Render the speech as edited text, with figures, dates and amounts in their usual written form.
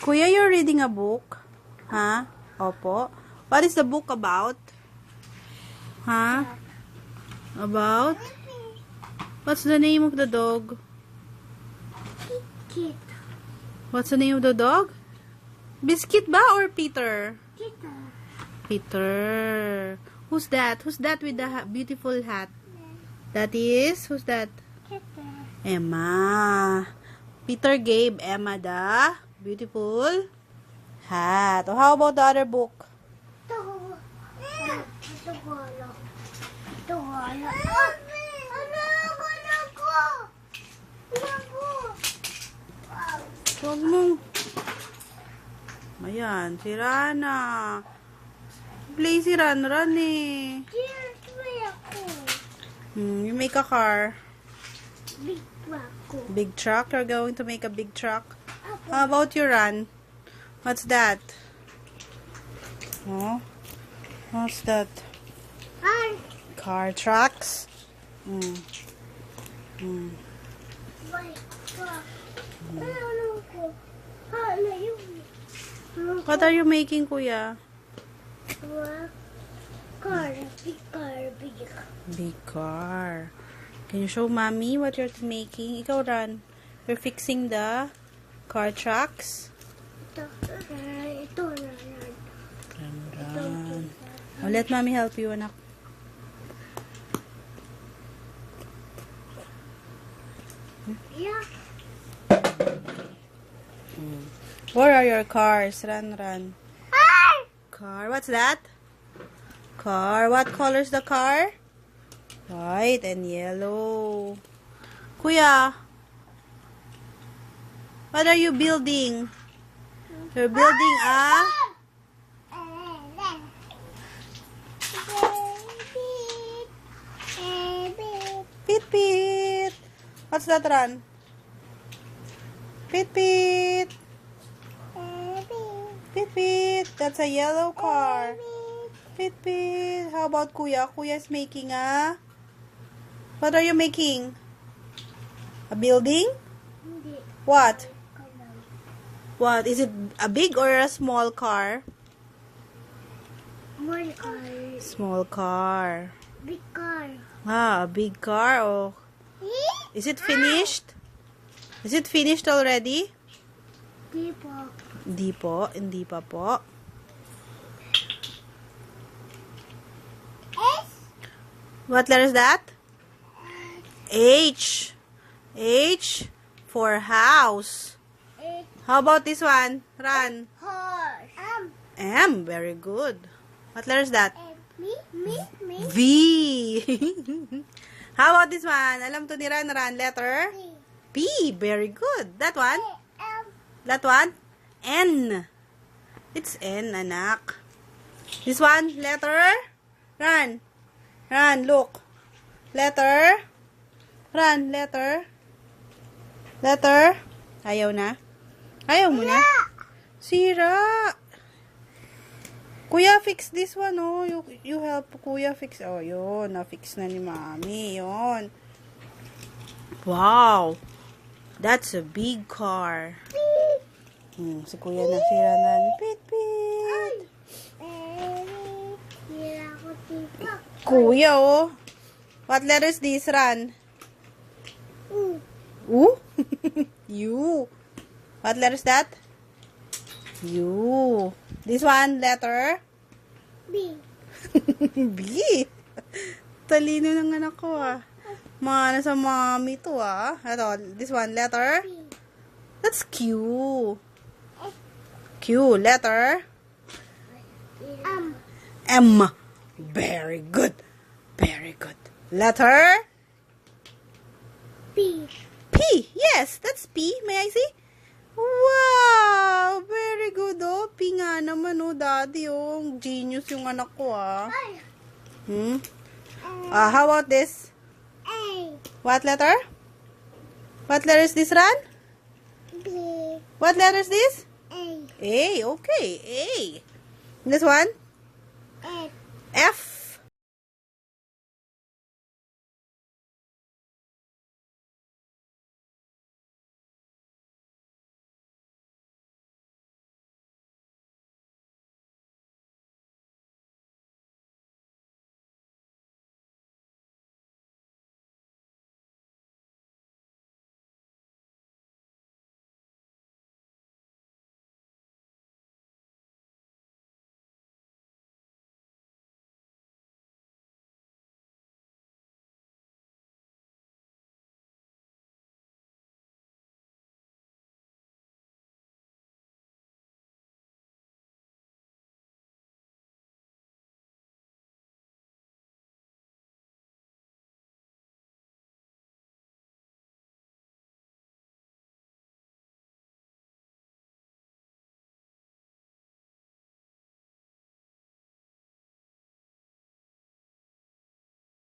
Kuya, you're reading a book? Huh? Opo. What is the book about? Huh? About? What's the name of the dog? Kit. What's the name of the dog? Biscuit ba or Peter? Kita. Peter. Who's that? Who's that with the beautiful hat? That is? Who's that? Kita. Emma. Peter gave Emma the beautiful hat. Oh, how about the other book? Ito wala. Ito wala. Ano ko? Huwag mo. Ayan, si Rana. Play si Ran eh. You make a car. Big ako. Big truck? You're going to make a big truck? How about your Ran? What's that? Oh, what's that? Car trucks? What are you making, Kuya? Car. Big car. Can you show Mommy what you're making? Ikaw, Ran. You're fixing the car trucks? Ito na. Ran. Oh, let Mommy help you, anak. Yeah. Where are your cars? Ran. Car. What's that? Car. What color is the car? White and yellow. Kuya, what are you building? You're building a... Pit. What's that, Ran? Pit. That's a yellow car. Pit. How about Kuya? Kuya is making a... What are you making? A building? What? What? Is it a big or a small car? Small car. Small car. Big car. Ah, a big car. Oh. Is it finished? Is it finished already? Tipo. Hindi pa po. S. What letter is that? H. H for house. How about this one? Ran. Horse. M. Very good. What letter is that? Me. V. How about this one? Alam to ni Ran. Letter? P. Very good. That one? That one? N. It's N, anak. This one? Letter? Ran, look. Letter? Ran, letter? Ayaw na? Ayaw mo na? Sira. Kuya, fix this one, oh. You help Kuya fix. Oh, yun. Na-fix na ni Mami. Yun. Wow. That's a big car. Si Kuya nasira na. Pit. Kuya, oh. What letter is this, Ran? U? U. What letter is that? U. This one, letter? B. B. Talino ng anak ko, ah. Mana sa mommy to, ah. Ito, this one, letter? That's Q. Q, letter? M. Very good. Letter? P. P. Yes, that's P. May I see? Wow! Very good, oh. P nga naman, oh, daddy, oh. Genius yung anak ko, ah. How about this? A. What letter? What letter is this, Ran? B. What letter is this? A. A. Okay, A. This one? F. F.